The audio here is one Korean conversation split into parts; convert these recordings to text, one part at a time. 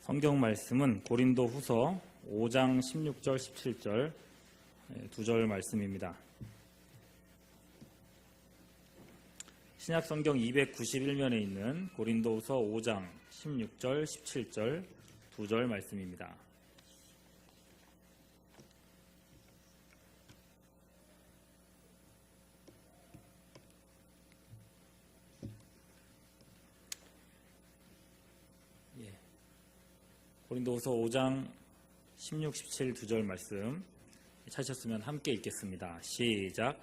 성경 말씀은 고린도 후서 5장 16절 17절 두 절 말씀입니다. 신약 성경 291면에 있는 고린도 후서 5장 16절 17절 두 절 말씀입니다. 고린도후서 5장 16, 17 두 절 말씀 찾으셨으면 함께 읽겠습니다. 시작.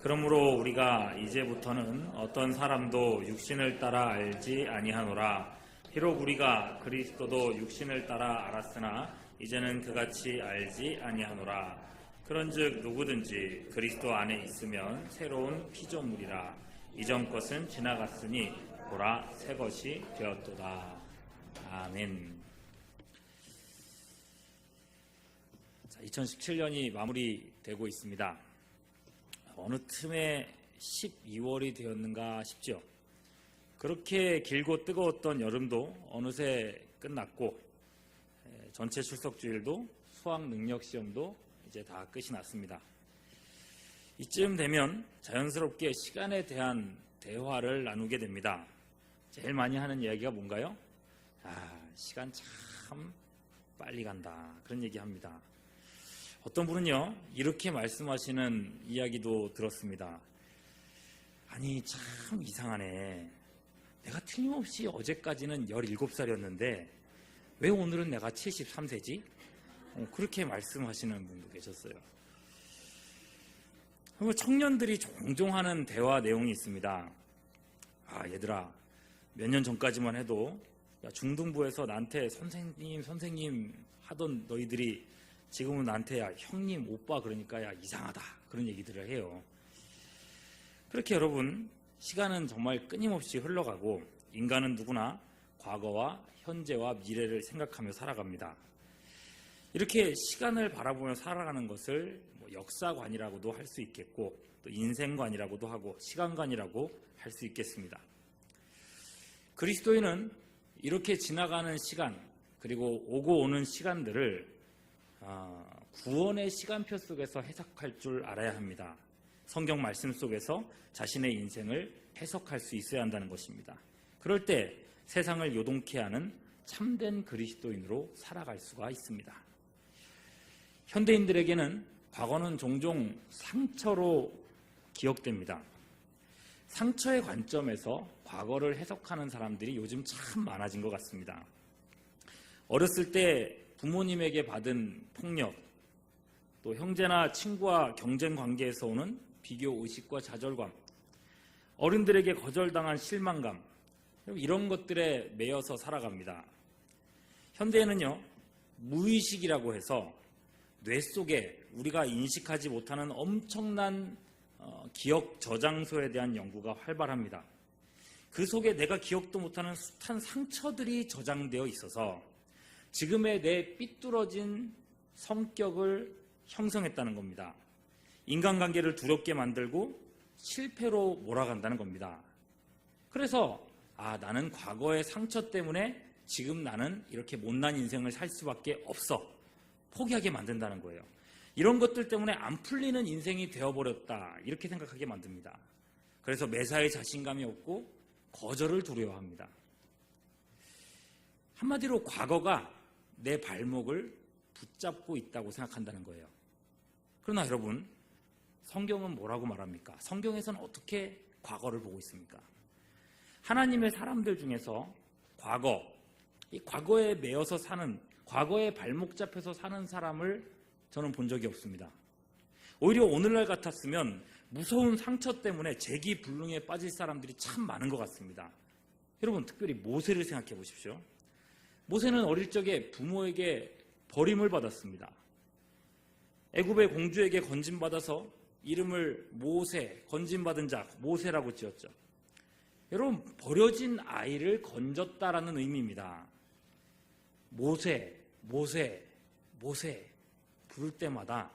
그러므로 우리가 이제부터는 어떤 사람도 육신을 따라 알지 아니하노라. 비록 우리가 그리스도도 육신을 따라 알았으나 이제는 그같이 알지 아니하노라. 그런즉 누구든지 그리스도 안에 있으면 새로운 피조물이라. 이전 것은 지나갔으니 보라 새 것이 되었도다. 아멘. 2017년이 마무리되고 있습니다. 어느 틈에 12월이 되었는가 싶죠. 그렇게 길고 뜨거웠던 여름도 어느새 끝났고 전체 출석주일도 수학능력시험도 이제 다 끝이 났습니다. 이쯤 되면 자연스럽게 시간에 대한 대화를 나누게 됩니다. 제일 많이 하는 이야기가 뭔가요? 시간 참 빨리 간다. 그런 얘기합니다. 어떤 분은요 이렇게 말씀하시는 이야기도 들었습니다. 아니 참 이상하네. 내가 틀림없이 어제까지는 17살이었는데 왜 오늘은 내가 73세지? 그렇게 말씀하시는 분도 계셨어요. 청년들이 종종 하는 대화 내용이 있습니다. 얘들아 몇 년 전까지만 해도 중등부에서 나한테 선생님 하던 너희들이 지금은 나한테 형님, 오빠 그러니까 이상하다 그런 얘기들을 해요. 그렇게 여러분 시간은 정말 끊임없이 흘러가고 인간은 누구나 과거와 현재와 미래를 생각하며 살아갑니다. 이렇게 시간을 바라보며 살아가는 것을 역사관이라고도 할 수 있겠고 또 인생관이라고도 하고 시간관이라고 할 수 있겠습니다. 그리스도인은 이렇게 지나가는 시간 그리고 오고 오는 시간들을 구원의 시간표 속에서 해석할 줄 알아야 합니다. 성경 말씀 속에서 자신의 인생을 해석할 수 있어야 한다는 것입니다. 그럴 때 세상을 요동케 하는 참된 그리스도인으로 살아갈 수가 있습니다. 현대인들에게는 과거는 종종 상처로 기억됩니다. 상처의 관점에서 과거를 해석하는 사람들이 요즘 참 많아진 것 같습니다. 어렸을 때 부모님에게 받은 폭력, 또 형제나 친구와 경쟁 관계에서 오는 비교 의식과 좌절감, 어른들에게 거절당한 실망감, 이런 것들에 매여서 살아갑니다. 현대에는요, 무의식이라고 해서 뇌 속에 우리가 인식하지 못하는 엄청난 기억 저장소에 대한 연구가 활발합니다. 그 속에 내가 기억도 못하는 숱한 상처들이 저장되어 있어서 지금의 내 삐뚤어진 성격을 형성했다는 겁니다. 인간관계를 두렵게 만들고 실패로 몰아간다는 겁니다. 그래서 나는 과거의 상처 때문에 지금 나는 이렇게 못난 인생을 살 수밖에 없어. 포기하게 만든다는 거예요. 이런 것들 때문에 안 풀리는 인생이 되어버렸다. 이렇게 생각하게 만듭니다. 그래서 매사에 자신감이 없고 거절을 두려워합니다. 한마디로 과거가 내 발목을 붙잡고 있다고 생각한다는 거예요. 그러나 여러분, 성경은 뭐라고 말합니까? 성경에서는 어떻게 과거를 보고 있습니까? 하나님의 사람들 중에서 이 과거에 매여서 사는, 과거에 발목 잡혀서 사는 사람을 저는 본 적이 없습니다. 오히려 오늘날 같았으면 무서운 상처 때문에 재기불능에 빠질 사람들이 참 많은 것 같습니다. 여러분, 특별히 모세를 생각해 보십시오. 모세는 어릴 적에 부모에게 버림을 받았습니다. 애굽의 공주에게 건진받아서 이름을 모세, 건진받은 자, 모세라고 지었죠. 여러분, 버려진 아이를 건졌다라는 의미입니다. 모세, 모세, 모세 부를 때마다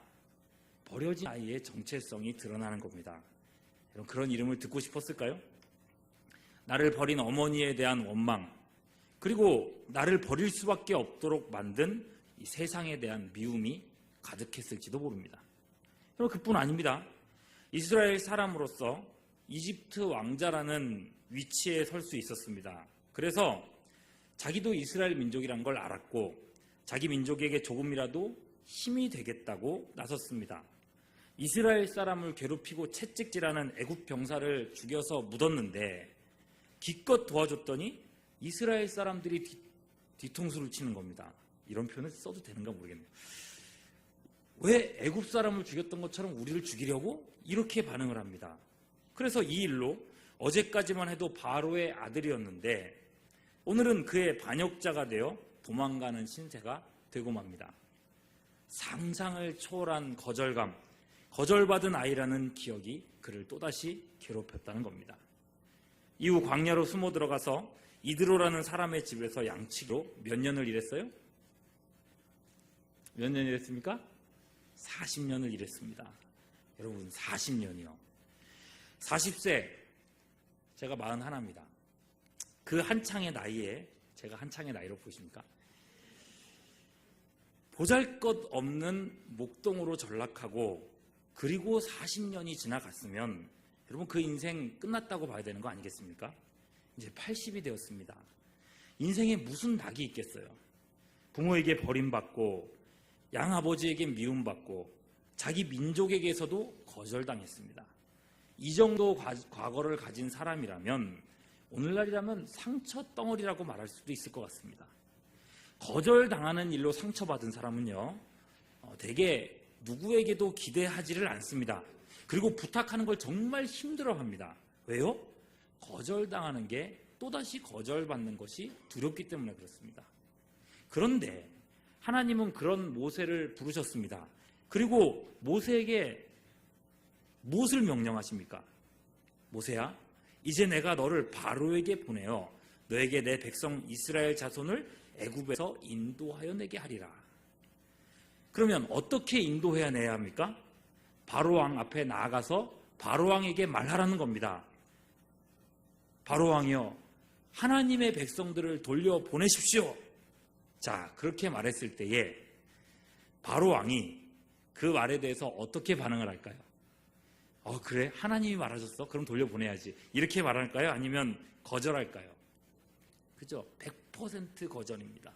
버려진 아이의 정체성이 드러나는 겁니다. 여러분, 그런 이름을 듣고 싶었을까요? 나를 버린 어머니에 대한 원망, 그리고 나를 버릴 수밖에 없도록 만든 이 세상에 대한 미움이 가득했을지도 모릅니다. 그리고 그뿐 아닙니다. 이스라엘 사람으로서 이집트 왕자라는 위치에 설 수 있었습니다. 그래서 자기도 이스라엘 민족이란 걸 알았고 자기 민족에게 조금이라도 힘이 되겠다고 나섰습니다. 이스라엘 사람을 괴롭히고 채찍질하는 애굽 병사를 죽여서 묻었는데 기껏 도와줬더니 이스라엘 사람들이 뒤통수를 치는 겁니다. 이런 표현을 써도 되는가 모르겠네요. 왜 애굽 사람을 죽였던 것처럼 우리를 죽이려고 이렇게 반응을 합니다. 그래서 이 일로 어제까지만 해도 바로의 아들이었는데 오늘은 그의 반역자가 되어 도망가는 신세가 되고 맙니다. 상상을 초월한 거절감, 거절받은 아이라는 기억이 그를 또다시 괴롭혔다는 겁니다. 이후 광야로 숨어 들어가서 이드로라는 사람의 집에서 양치기로 몇 년을 일했어요? 몇 년 일했습니까? 40년을 일했습니다. 여러분 40년이요. 40세, 제가 41입니다. 그 한창의 나이에, 제가 한창의 나이로 보십니까? 보잘것없는 목동으로 전락하고 그리고 40년이 지나갔으면 여러분 그 인생 끝났다고 봐야 되는 거 아니겠습니까? 이제 80이 되었습니다. 인생에 무슨 낙이 있겠어요? 부모에게 버림받고 양아버지에게 미움받고 자기 민족에게서도 거절당했습니다. 이 정도 과거를 가진 사람이라면 오늘날이라면 상처 덩어리라고 말할 수도 있을 것 같습니다. 거절당하는 일로 상처받은 사람은요, 대개 누구에게도 기대하지를 않습니다. 그리고 부탁하는 걸 정말 힘들어합니다. 왜요? 거절당하는 게 또다시 거절받는 것이 두렵기 때문에 그렇습니다. 그런데 하나님은 그런 모세를 부르셨습니다. 그리고 모세에게 무엇을 명령하십니까? 모세야, 이제 내가 너를 바로에게 보내어 너에게 내 백성 이스라엘 자손을 애굽에서 인도하여 내게 하리라. 그러면 어떻게 인도해야 내야 합니까? 바로왕 앞에 나아가서 바로왕에게 말하라는 겁니다. 바로왕이여, 하나님의 백성들을 돌려보내십시오. 자, 그렇게 말했을 때에 바로왕이 그 말에 대해서 어떻게 반응을 할까요? 그래? 하나님이 말하셨어? 그럼 돌려보내야지. 이렇게 말할까요? 아니면 거절할까요? 그죠? 100% 거절입니다.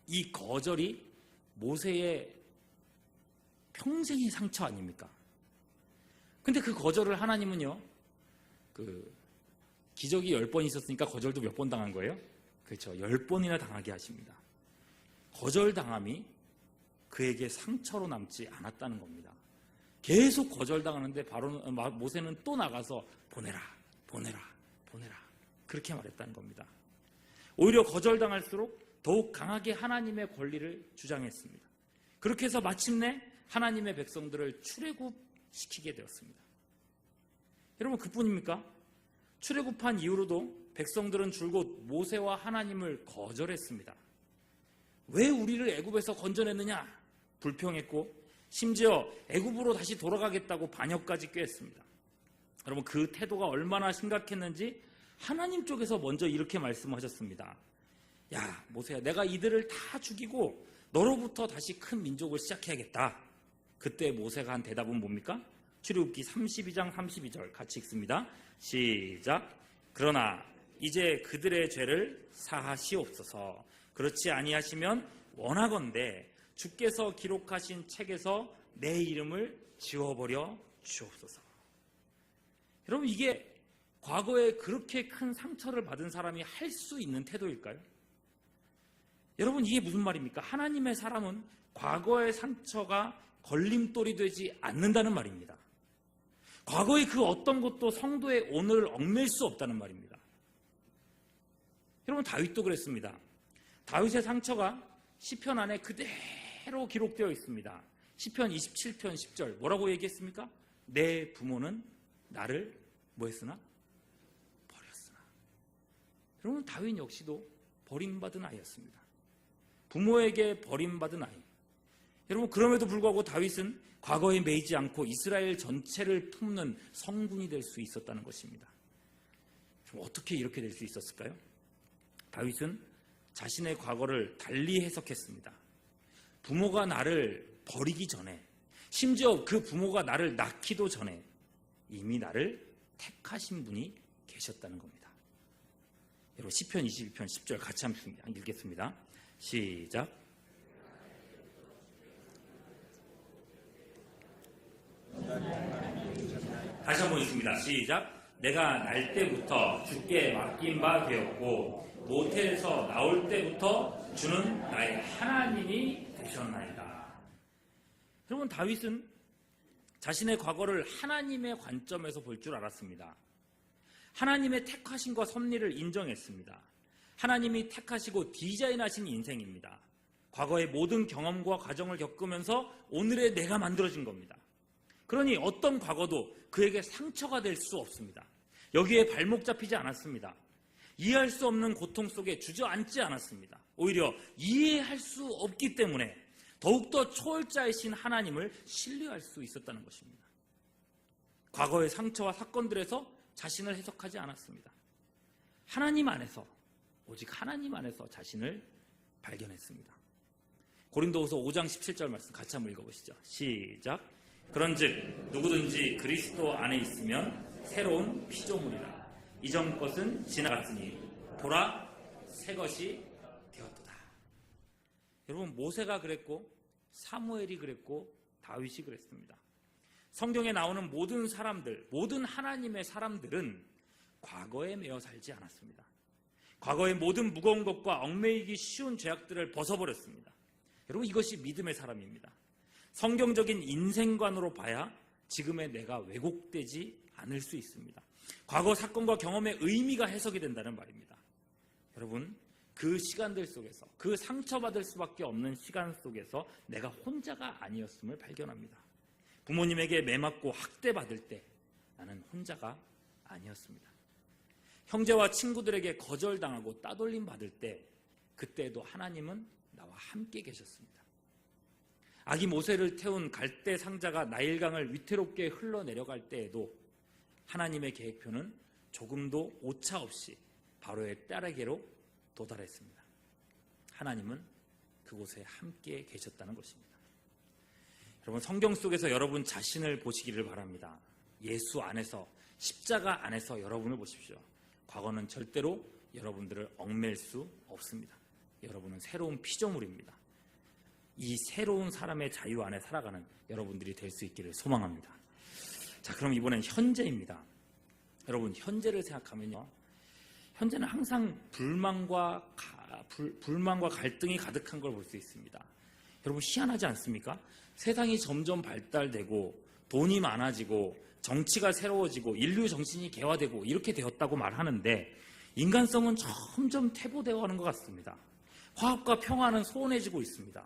이 거절이 모세의 평생의 상처 아닙니까? 근데 그 거절을 하나님은요, 기적이 10번 있었으니까 거절도 몇 번 당한 거예요? 그렇죠. 10번이나 당하게 하십니다. 거절당함이 그에게 상처로 남지 않았다는 겁니다. 계속 거절당하는데 모세는 또 나가서 보내라, 보내라, 보내라. 그렇게 말했다는 겁니다. 오히려 거절당할수록 더욱 강하게 하나님의 권리를 주장했습니다. 그렇게 해서 마침내 하나님의 백성들을 출애굽시키게 되었습니다. 여러분, 그뿐입니까? 출애굽한 이후로도 백성들은 줄곧 모세와 하나님을 거절했습니다. 왜 우리를 애굽에서 건져냈느냐? 불평했고 심지어 애굽으로 다시 돌아가겠다고 반역까지 꾀했습니다. 여러분, 그 태도가 얼마나 심각했는지 하나님 쪽에서 먼저 이렇게 말씀하셨습니다. 야, 모세야, 내가 이들을 다 죽이고 너로부터 다시 큰 민족을 시작해야겠다. 그때 모세가 한 대답은 뭡니까? 출애굽기 32장 32절 같이 읽습니다. 시작. 그러나 이제 그들의 죄를 사하시옵소서. 그렇지 아니하시면 원하건대 주께서 기록하신 책에서 내 이름을 지워버려 주옵소서. 여러분, 이게 과거에 그렇게 큰 상처를 받은 사람이 할 수 있는 태도일까요? 여러분, 이게 무슨 말입니까? 하나님의 사람은 과거의 상처가 걸림돌이 되지 않는다는 말입니다. 과거의 그 어떤 것도 성도의 오늘을 얽매일 수 없다는 말입니다. 여러분, 다윗도 그랬습니다. 다윗의 상처가 시편 안에 그대로 기록되어 있습니다. 시편 27편 10절 뭐라고 얘기했습니까? 내 부모는 나를 뭐 했으나? 버렸으나. 여러분, 다윗 역시도 버림받은 아이였습니다. 부모에게 버림받은 아이. 여러분, 그럼에도 불구하고 다윗은 과거에 매이지 않고 이스라엘 전체를 품는 성군이 될 수 있었다는 것입니다. 어떻게 이렇게 될 수 있었을까요? 다윗은 자신의 과거를 달리 해석했습니다. 부모가 나를 버리기 전에, 심지어 그 부모가 나를 낳기도 전에 이미 나를 택하신 분이 계셨다는 겁니다. 여러분 시편 22편 10절 같이 한번 읽겠습니다. 시작. 다시 한번 읽습니다. 시작. 내가 날 때부터 주께 맡긴 바 되었고 모태에서 나올 때부터 주는 나의 하나님이 되셨나이다. 여러분 다윗은 자신의 과거를 하나님의 관점에서 볼 줄 알았습니다. 하나님의 택하심과 섭리를 인정했습니다. 하나님이 택하시고 디자인하신 인생입니다. 과거의 모든 경험과 과정을 겪으면서 오늘의 내가 만들어진 겁니다. 그러니 어떤 과거도 그에게 상처가 될 수 없습니다. 여기에 발목 잡히지 않았습니다. 이해할 수 없는 고통 속에 주저앉지 않았습니다. 오히려 이해할 수 없기 때문에 더욱더 초월자이신 하나님을 신뢰할 수 있었다는 것입니다. 과거의 상처와 사건들에서 자신을 해석하지 않았습니다. 하나님 안에서, 오직 하나님 안에서 자신을 발견했습니다. 고린도후서 5장 17절 말씀 같이 한번 읽어보시죠. 시작. 그런즉 누구든지 그리스도 안에 있으면 새로운 피조물이라. 이전 것은 지나갔으니 보라 새 것이 되었도다. 여러분 모세가 그랬고 사무엘이 그랬고 다윗이 그랬습니다. 성경에 나오는 모든 사람들, 모든 하나님의 사람들은 과거에 매여 살지 않았습니다. 과거의 모든 무거운 것과 얽매이기 쉬운 죄악들을 벗어버렸습니다. 여러분 이것이 믿음의 사람입니다. 성경적인 인생관으로 봐야 지금의 내가 왜곡되지 않을 수 있습니다. 과거 사건과 경험의 의미가 해석이 된다는 말입니다. 여러분 그 시간들 속에서, 그 상처받을 수밖에 없는 시간 속에서 내가 혼자가 아니었음을 발견합니다. 부모님에게 매맞고 학대받을 때 나는 혼자가 아니었습니다. 형제와 친구들에게 거절당하고 따돌림 받을 때 그때도 하나님은 나와 함께 계셨습니다. 아기 모세를 태운 갈대 상자가 나일강을 위태롭게 흘러내려갈 때에도 하나님의 계획표는 조금도 오차 없이 바로의 딸에게로 도달했습니다. 하나님은 그곳에 함께 계셨다는 것입니다. 여러분 성경 속에서 여러분 자신을 보시기를 바랍니다. 예수 안에서, 십자가 안에서 여러분을 보십시오. 과거는 절대로 여러분들을 얽맬 수 없습니다. 여러분은 새로운 피조물입니다. 이 새로운 사람의 자유 안에 살아가는 여러분들이 될 수 있기를 소망합니다. 자, 그럼 이번엔 현재입니다. 여러분 현재를 생각하면요, 현재는 항상 불만과 갈등이 가득한 걸 볼 수 있습니다. 여러분 희한하지 않습니까? 세상이 점점 발달되고 돈이 많아지고 정치가 새로워지고 인류 정신이 개화되고 이렇게 되었다고 말하는데 인간성은 점점 퇴보되어 가는 것 같습니다. 화합과 평화는 소원해지고 있습니다.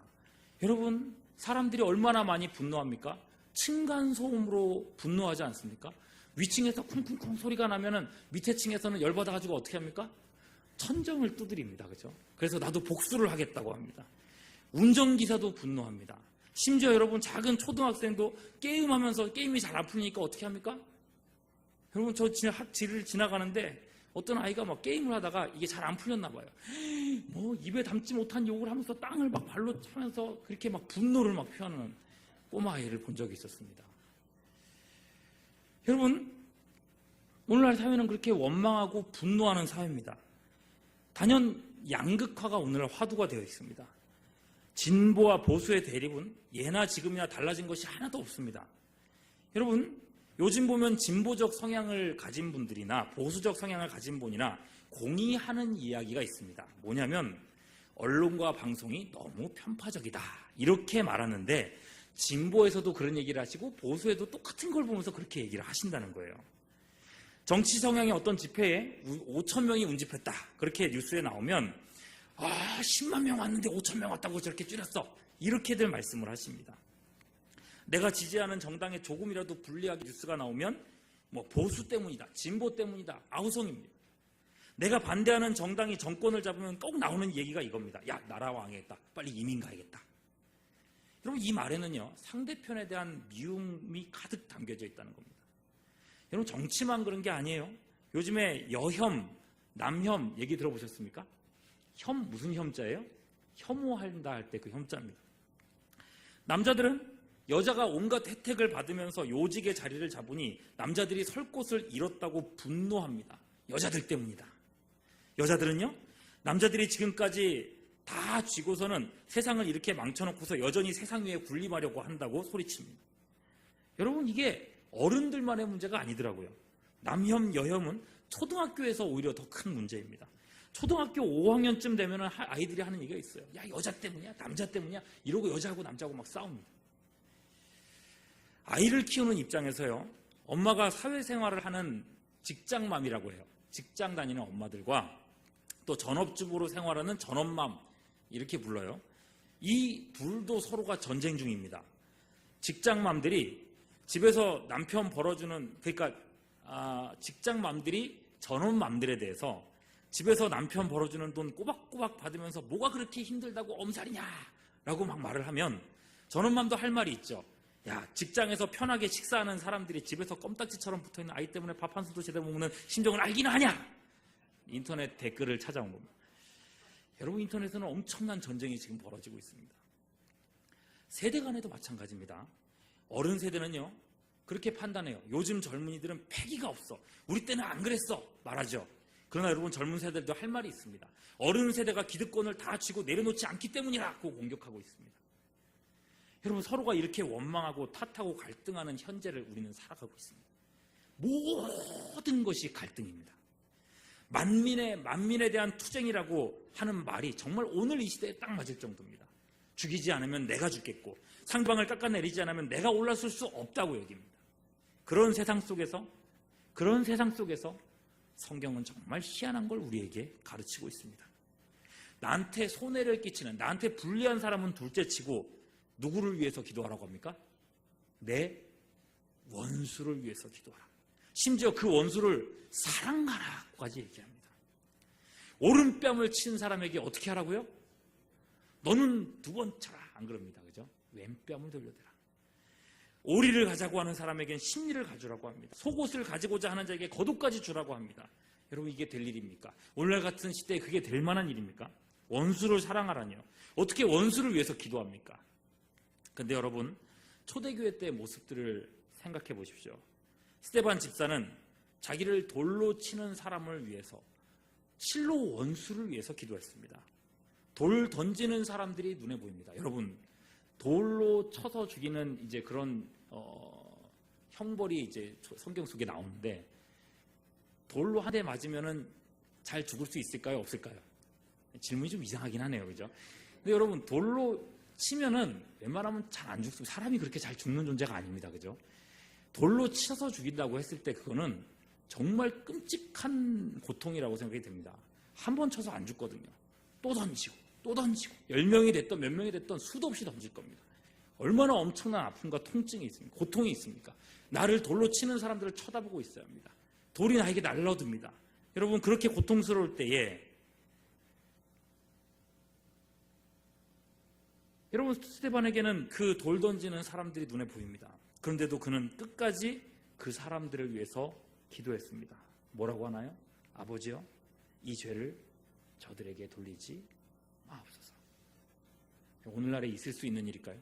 여러분 사람들이 얼마나 많이 분노합니까? 층간소음으로 분노하지 않습니까? 위층에서 쿵쿵쿵 소리가 나면은 밑에 층에서는 열받아가지고 어떻게 합니까? 천정을 두드립니다. 그죠? 그래서 나도 복수를 하겠다고 합니다. 운전기사도 분노합니다. 심지어 여러분 작은 초등학생도 게임하면서 게임이 잘 안 풀리니까 어떻게 합니까? 여러분 저 학지를 지나가는데 어떤 아이가 막 게임을 하다가 이게 잘 안 풀렸나 봐요. 뭐 입에 담지 못한 욕을 하면서 땅을 막 발로 차면서 그렇게 막 분노를 막 표하는 꼬마 아이를 본 적이 있었습니다. 여러분 오늘날 사회는 그렇게 원망하고 분노하는 사회입니다. 단연 양극화가 오늘날 화두가 되어 있습니다. 진보와 보수의 대립은 예나 지금이나 달라진 것이 하나도 없습니다. 여러분 요즘 보면 진보적 성향을 가진 분들이나 보수적 성향을 가진 분이나 공이하는 이야기가 있습니다. 뭐냐면 언론과 방송이 너무 편파적이다 이렇게 말하는데 진보에서도 그런 얘기를 하시고 보수에도 똑같은 걸 보면서 그렇게 얘기를 하신다는 거예요. 정치 성향의 어떤 집회에 5천 명이 운집했다 그렇게 뉴스에 나오면 10만 명 왔는데 5천 명 왔다고 저렇게 줄였어 이렇게들 말씀을 하십니다. 내가 지지하는 정당에 조금이라도 불리하게 뉴스가 나오면 뭐 보수 때문이다, 진보 때문이다, 아우성입니다. 내가 반대하는 정당이 정권을 잡으면 꼭 나오는 얘기가 이겁니다. 야, 나라 왕이겠다. 빨리 이민 가야겠다. 여러분 이 말에는요 상대편에 대한 미움이 가득 담겨져 있다는 겁니다. 여러분 정치만 그런 게 아니에요. 요즘에 여혐, 남혐 얘기 들어보셨습니까? 무슨 혐자예요? 혐오한다 할 때 그 혐자입니다. 남자들은 여자가 온갖 혜택을 받으면서 요직의 자리를 잡으니 남자들이 설 곳을 잃었다고 분노합니다. 여자들 때문이다. 여자들은요, 남자들이 지금까지 다 쥐고서는 세상을 이렇게 망쳐놓고서 여전히 세상 위에 군림하려고 한다고 소리칩니다. 여러분, 이게 어른들만의 문제가 아니더라고요. 남혐, 여혐은 초등학교에서 오히려 더 큰 문제입니다. 초등학교 5학년쯤 되면 아이들이 하는 얘기가 있어요. 야, 여자 때문이야? 남자 때문이야? 이러고 여자하고 남자하고 막 싸웁니다. 아이를 키우는 입장에서요, 엄마가 사회생활을 하는 직장맘이라고 해요. 직장 다니는 엄마들과 또 전업주부로 생활하는 전업맘, 이렇게 불러요. 이 둘도 서로가 전쟁 중입니다. 직장맘들이 집에서 남편 벌어주는, 그러니까 직장맘들이 전업맘들에 대해서 집에서 남편 벌어주는 돈 꼬박꼬박 받으면서 뭐가 그렇게 힘들다고 엄살이냐 라고 막 말을 하면 전업맘도 할 말이 있죠. 야, 직장에서 편하게 식사하는 사람들이 집에서 껌딱지처럼 붙어있는 아이 때문에 밥 한 술도 제대로 먹는 심정을 알기는 하냐? 인터넷 댓글을 찾아온 겁니다. 여러분, 인터넷에는 엄청난 전쟁이 지금 벌어지고 있습니다. 세대 간에도 마찬가지입니다. 어른 세대는요, 그렇게 판단해요. 요즘 젊은이들은 패기가 없어. 우리 때는 안 그랬어. 말하죠. 그러나 여러분, 젊은 세대들도 할 말이 있습니다. 어른 세대가 기득권을 다 쥐고 내려놓지 않기 때문이라고 공격하고 있습니다. 여러분, 서로가 이렇게 원망하고 탓하고 갈등하는 현재를 우리는 살아가고 있습니다. 모든 것이 갈등입니다. 만민에 대한 투쟁이라고 하는 말이 정말 오늘 이 시대에 딱 맞을 정도입니다. 죽이지 않으면 내가 죽겠고 상방을 깎아내리지 않으면 내가 올라설 수 없다고 여깁니다. 그런 세상 속에서 성경은 정말 희한한 걸 우리에게 가르치고 있습니다. 나한테 손해를 끼치는, 나한테 불리한 사람은 둘째치고 누구를 위해서 기도하라고 합니까? 내 원수를 위해서 기도하라. 심지어 그 원수를 사랑하라고까지 얘기합니다. 오른뺨을 친 사람에게 어떻게 하라고요? 너는 두 번 쳐라. 안 그럽니다. 그죠? 왼뺨을 돌려대라. 오리를 가자고 하는 사람에겐 십리를 가주라고 합니다. 속옷을 가지고자 하는 자에게 겉옷까지 주라고 합니다. 여러분, 이게 될 일입니까? 오늘 같은 시대에 그게 될 만한 일입니까? 원수를 사랑하라니요. 어떻게 원수를 위해서 기도합니까? 근데 여러분, 초대교회 때의 모습들을 생각해 보십시오. 스데반 집사는 자기를 돌로 치는 사람을 위해서, 실로 원수를 위해서 기도했습니다. 돌 던지는 사람들이 눈에 보입니다. 여러분, 돌로 쳐서 죽이는 이제 그런 형벌이 이제 성경 속에 나오는데, 돌로 한 대 맞으면은 잘 죽을 수 있을까요? 없을까요? 질문이 좀 이상하긴 하네요. 그죠? 근데 여러분, 돌로 치면은 웬만하면 잘 안 죽습니다. 사람이 그렇게 잘 죽는 존재가 아닙니다. 그죠? 돌로 쳐서 죽인다고 했을 때 그거는 정말 끔찍한 고통이라고 생각이 됩니다. 한 번 쳐서 안 죽거든요. 또 던지고 또 던지고 10명이 됐던 몇 명이 됐던 수도 없이 던질 겁니다. 얼마나 엄청난 아픔과 통증이 있습니까? 고통이 있습니까? 나를 돌로 치는 사람들을 쳐다보고 있어야 합니다. 돌이 나에게 날라듭니다. 여러분, 그렇게 고통스러울 때에 여러분, 스데반에게는 그 돌 던지는 사람들이 눈에 보입니다. 그런데도 그는 끝까지 그 사람들을 위해서 기도했습니다. 뭐라고 하나요? 아버지여, 이 죄를 저들에게 돌리지 마옵소서. 오늘날에 있을 수 있는 일일까요?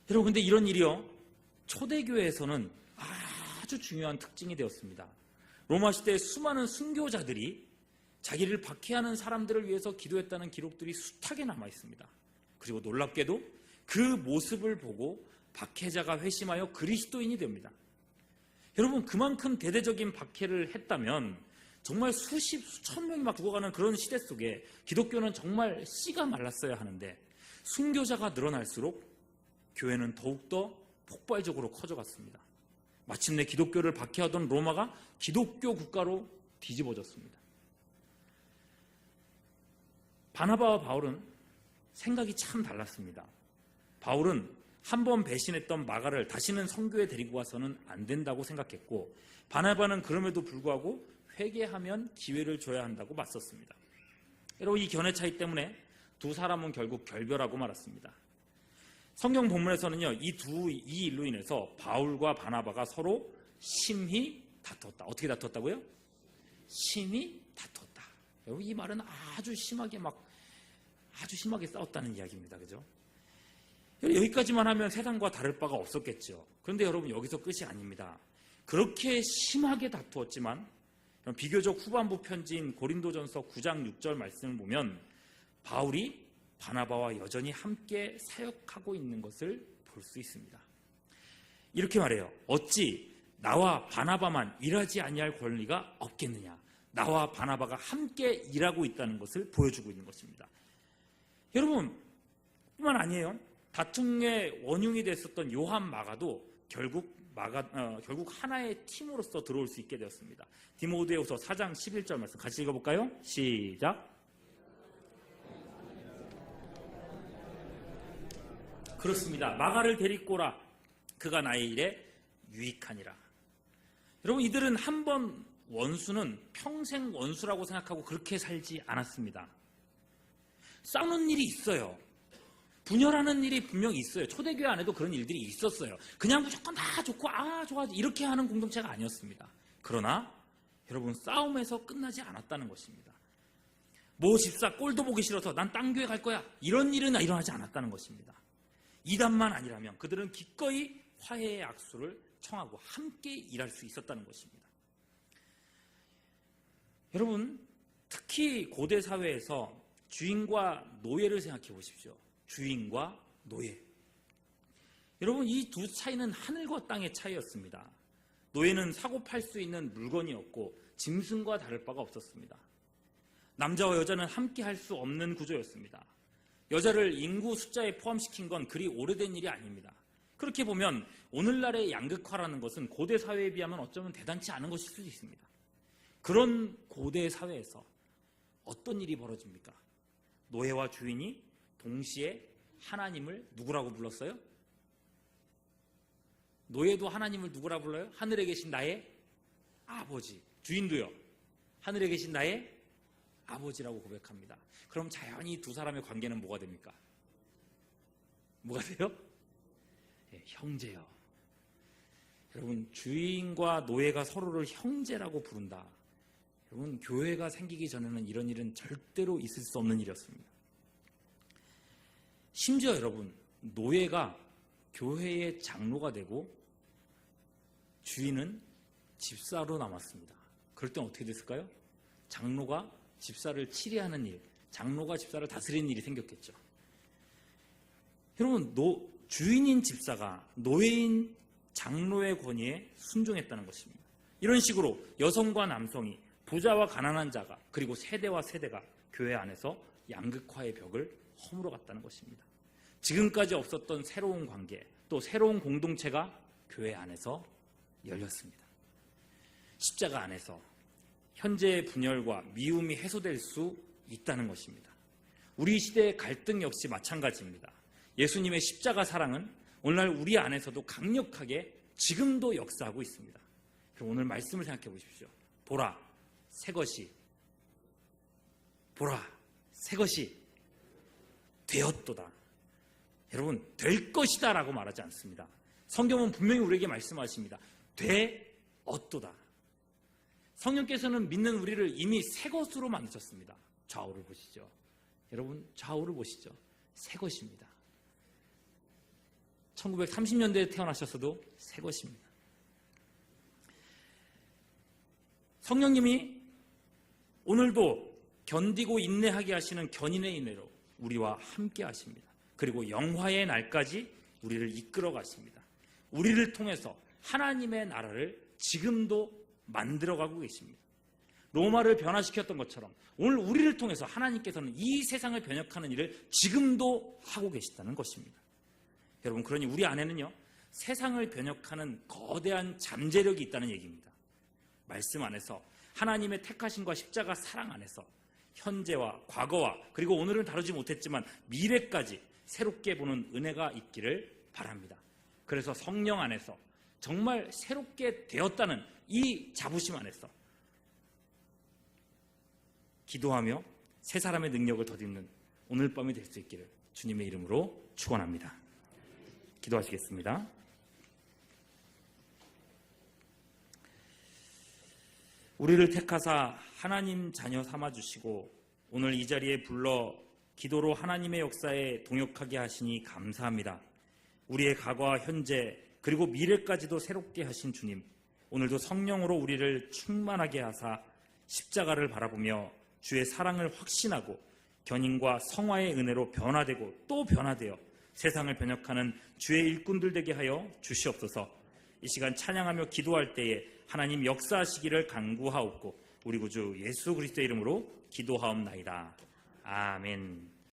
여러분, 근데 이런 일이요, 초대교회에서는 아주 중요한 특징이 되었습니다. 로마 시대의 수많은 순교자들이 자기를 박해하는 사람들을 위해서 기도했다는 기록들이 숱하게 남아 있습니다. 그리고 놀랍게도 그 모습을 보고 박해자가 회심하여 그리스도인이 됩니다. 여러분, 그만큼 대대적인 박해를 했다면 정말 수천 명이 막 죽어가는 그런 시대 속에 기독교는 정말 씨가 말랐어야 하는데, 순교자가 늘어날수록 교회는 더욱더 폭발적으로 커져갔습니다. 마침내 기독교를 박해하던 로마가 기독교 국가로 뒤집어졌습니다. 바나바와 바울은 생각이 참 달랐습니다. 바울은 한 번 배신했던 마가를 다시는 선교에 데리고 와서는 안 된다고 생각했고, 바나바는 그럼에도 불구하고 회개하면 기회를 줘야 한다고 맞섰습니다. 여러분, 이 견해 차이 때문에 두 사람은 결국 결별하고 말았습니다. 성경 본문에서는요, 이 일로 인해서 바울과 바나바가 서로 심히 다퉜다. 어떻게 다퉜다고요? 심히 다퉜다. 여러분, 이 말은 아주 심하게 싸웠다는 이야기입니다. 그죠? 여기까지만 하면 세상과 다를 바가 없었겠죠. 그런데 여러분, 여기서 끝이 아닙니다. 그렇게 심하게 다투었지만 비교적 후반부 편지인 고린도전서 9장 6절 말씀을 보면 바울이 바나바와 여전히 함께 사역하고 있는 것을 볼 수 있습니다. 이렇게 말해요. 어찌 나와 바나바만 일하지 아니할 권리가 없겠느냐. 나와 바나바가 함께 일하고 있다는 것을 보여주고 있는 것입니다. 여러분, 뿐만 아니에요. 다툼의 원흉이 됐었던 요한 마가도 결국 하나의 팀으로서 들어올 수 있게 되었습니다. 디모데후서 4장 11절 말씀 같이 읽어볼까요? 시작. 그렇습니다. 마가를 데리고 오라. 그가 나의 일에 유익하니라. 여러분, 이들은 한 번 원수는 평생 원수라고 생각하고 그렇게 살지 않았습니다. 싸우는 일이 있어요. 분열하는 일이 분명히 있어요. 초대교회 안에도 그런 일들이 있었어요. 그냥 무조건 다 좋고 좋아 이렇게 하는 공동체가 아니었습니다. 그러나 여러분, 싸움에서 끝나지 않았다는 것입니다. 모 집사 꼴도 보기 싫어서 난 딴 교회 갈 거야, 이런 일은 일어나지 않았다는 것입니다. 이단만 아니라면 그들은 기꺼이 화해의 악수를 청하고 함께 일할 수 있었다는 것입니다. 여러분, 특히 고대 사회에서 주인과 노예를 생각해 보십시오. 주인과 노예. 여러분, 이 두 차이는 하늘과 땅의 차이였습니다. 노예는 사고 팔 수 있는 물건이었고 짐승과 다를 바가 없었습니다. 남자와 여자는 함께 할 수 없는 구조였습니다. 여자를 인구 숫자에 포함시킨 건 그리 오래된 일이 아닙니다. 그렇게 보면 오늘날의 양극화라는 것은 고대 사회에 비하면 어쩌면 대단치 않은 것일 수도 있습니다. 그런 고대 사회에서 어떤 일이 벌어집니까? 노예와 주인이 동시에 하나님을 누구라고 불렀어요? 노예도 하나님을 누구라 불러요? 하늘에 계신 나의 아버지. 주인도요, 하늘에 계신 나의 아버지라고 고백합니다. 그럼 자연히 두 사람의 관계는 뭐가 됩니까? 뭐가 돼요? 네, 형제요. 여러분, 주인과 노예가 서로를 형제라고 부른다. 여러분, 교회가 생기기 전에는 이런 일은 절대로 있을 수 없는 일이었습니다. 심지어 여러분, 노예가 교회의 장로가 되고 주인은 집사로 남았습니다. 그럴 땐 어떻게 됐을까요? 장로가 집사를 치리하는 일, 장로가 집사를 다스리는 일이 생겼겠죠. 여러분, 주인인 집사가 노예인 장로의 권위에 순종했다는 것입니다. 이런 식으로 여성과 남성이, 부자와 가난한 자가, 그리고 세대와 세대가 교회 안에서 양극화의 벽을 허물어 갔다는 것입니다. 지금까지 없었던 새로운 관계, 또 새로운 공동체가 교회 안에서 열렸습니다. 십자가 안에서 현재의 분열과 미움이 해소될 수 있다는 것입니다. 우리 시대의 갈등 역시 마찬가지입니다. 예수님의 십자가 사랑은 오늘날 우리 안에서도 강력하게 지금도 역사하고 있습니다. 그럼 오늘 말씀을 생각해 보십시오. 보라, 새것이 되었도다. 여러분, 될 것이다 라고 말하지 않습니다. 성경은 분명히 우리에게 말씀하십니다. 되었도다. 성령께서는 믿는 우리를 이미 새 것으로 만드셨습니다. 좌우를 보시죠. 여러분, 좌우를 보시죠. 새 것입니다. 1930년대에 태어나셨어도 새 것입니다. 성령님이 오늘도 견디고 인내하게 하시는 견인의 인내로 우리와 함께 하십니다. 그리고 영화의 날까지 우리를 이끌어 가십니다. 우리를 통해서 하나님의 나라를 지금도 만들어가고 계십니다. 로마를 변화시켰던 것처럼 오늘 우리를 통해서 하나님께서는 이 세상을 변혁하는 일을 지금도 하고 계시다는 것입니다. 여러분, 그러니 우리 안에는요, 세상을 변혁하는 거대한 잠재력이 있다는 얘기입니다. 말씀 안에서 하나님의 택하심과 십자가 사랑 안에서 현재와 과거와 그리고 오늘은 다루지 못했지만 미래까지 새롭게 보는 은혜가 있기를 바랍니다. 그래서 성령 안에서 정말 새롭게 되었다는 이 자부심 안에서 기도하며 새 사람의 능력을 덧입는 오늘 밤이 될 수 있기를 주님의 이름으로 축원합니다. 기도하시겠습니다. 우리를 택하사 하나님 자녀 삼아주시고 오늘 이 자리에 불러 기도로 하나님의 역사에 동역하게 하시니 감사합니다. 우리의 과거와 현재 그리고 미래까지도 새롭게 하신 주님, 오늘도 성령으로 우리를 충만하게 하사 십자가를 바라보며 주의 사랑을 확신하고 견인과 성화의 은혜로 변화되고 또 변화되어 세상을 변혁하는 주의 일꾼들 되게 하여 주시옵소서. 이 시간 찬양하며 기도할 때에 하나님 역사하시기를 간구하옵고 우리 구주 예수 그리스도의 이름으로 기도하옵나이다. 아멘.